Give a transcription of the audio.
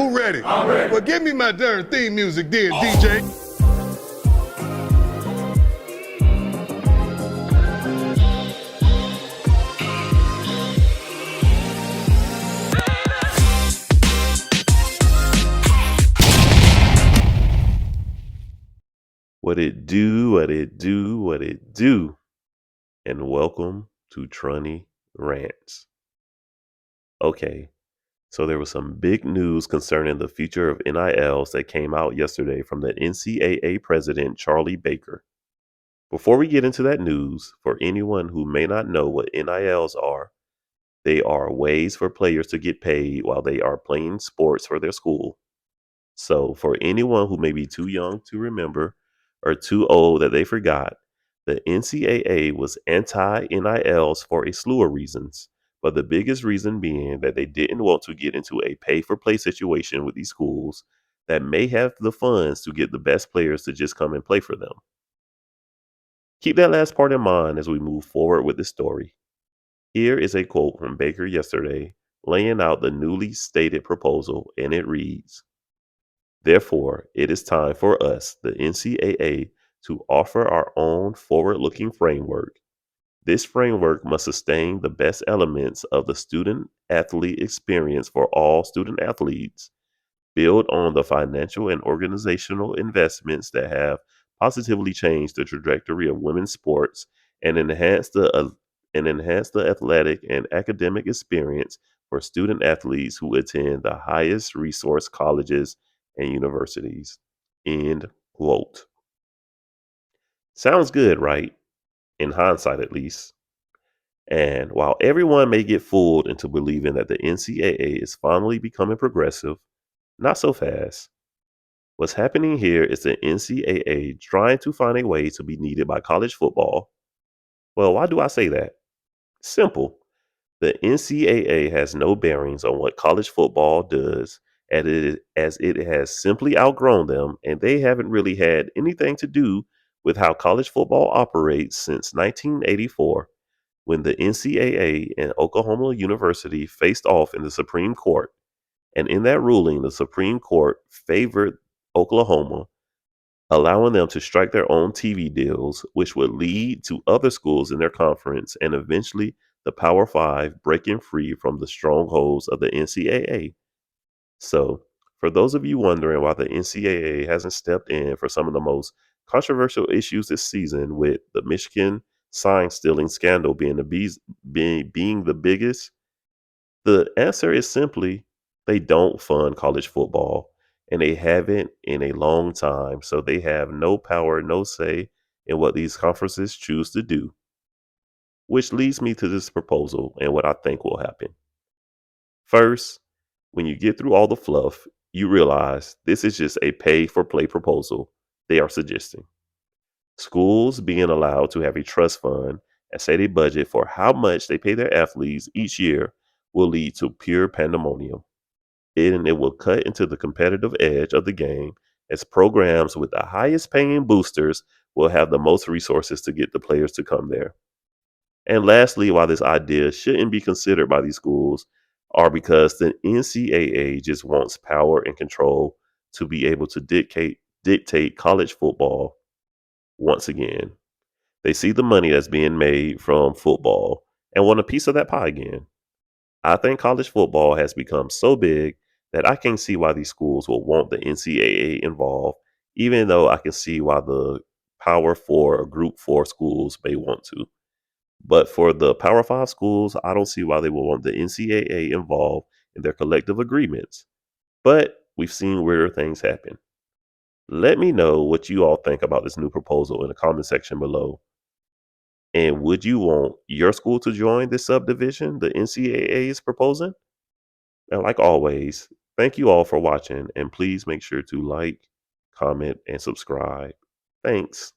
Who ready? I'm ready. Well, give me my darn theme music, dear DJ. What it do, what it do, what it do. And welcome to Trunny Rants. Okay, so there was some big news concerning the future of NILs that came out yesterday from the NCAA president, Charlie Baker. Before we get into that news, for anyone who may not know what NILs are, they are ways for players to get paid while they are playing sports for their school. So, for anyone who may be too young to remember or too old that they forgot, the NCAA was anti NILs for a slew of reasons, but the biggest reason being that they didn't want to get into a pay for play situation with these schools that may have the funds to get the best players to just come and play for them. Keep that last part in mind as we move forward with the story. Here is a quote from Baker yesterday laying out the newly stated proposal, and it reads: Therefore, it is time for us, the NCAA, to offer our own forward looking framework. This framework must sustain the best elements of the student athlete experience for all student athletes, build on the financial and organizational investments that have positively changed the trajectory of women's sports, and enhance the athletic and academic experience for student athletes who attend the highest resource colleges and universities. End quote. Sounds good, right? In hindsight, at least. And while everyone may get fooled into believing that the NCAA is finally becoming progressive, not so fast. What's happening here is the NCAA trying to find a way to be needed by college football. Well, why do I say that? Simple. The NCAA has no bearings on what college football does, as it has simply outgrown them, and they haven't really had anything to do with how college football operates since 1984, when the NCAA and Oklahoma University faced off in the Supreme Court. And in that ruling, the Supreme Court favored Oklahoma, allowing them to strike their own TV deals, which would lead to other schools in their conference and eventually the Power Five breaking free from the strongholds of the NCAA. So, for those of you wondering why the NCAA hasn't stepped in for some of the most controversial issues this season, with the Michigan sign stealing scandal being the biggest, the answer is simply they don't fund college football, and they haven't in a long time. So they have no power, no say in what these conferences choose to do. Which leads me to this proposal and what I think will happen. First, when you get through all the fluff, you realize this is just a pay for play proposal they are suggesting. Schools being allowed to have a trust fund and set a budget for how much they pay their athletes each year will lead to pure pandemonium. And it will cut into the competitive edge of the game, as programs with the highest paying boosters will have the most resources to get the players to come there. And lastly, why this idea shouldn't be considered by these schools are because the NCAA just wants power and control to be able to dictate college football once again. They see the money that's being made from football and want a piece of that pie again. I think college football has become so big that I can't see why these schools will want the NCAA involved, even though I can see why the Power Four or Group Four schools may want to. But for the Power Five schools, I don't see why they will want the NCAA involved in their collective agreements. But we've seen weirder things happen. Let me know what you all think about this new proposal in the comment section below. And would you want your school to join this subdivision the NCAA is proposing? And like always, thank you all for watching, and please make sure to like, comment, and subscribe. Thanks.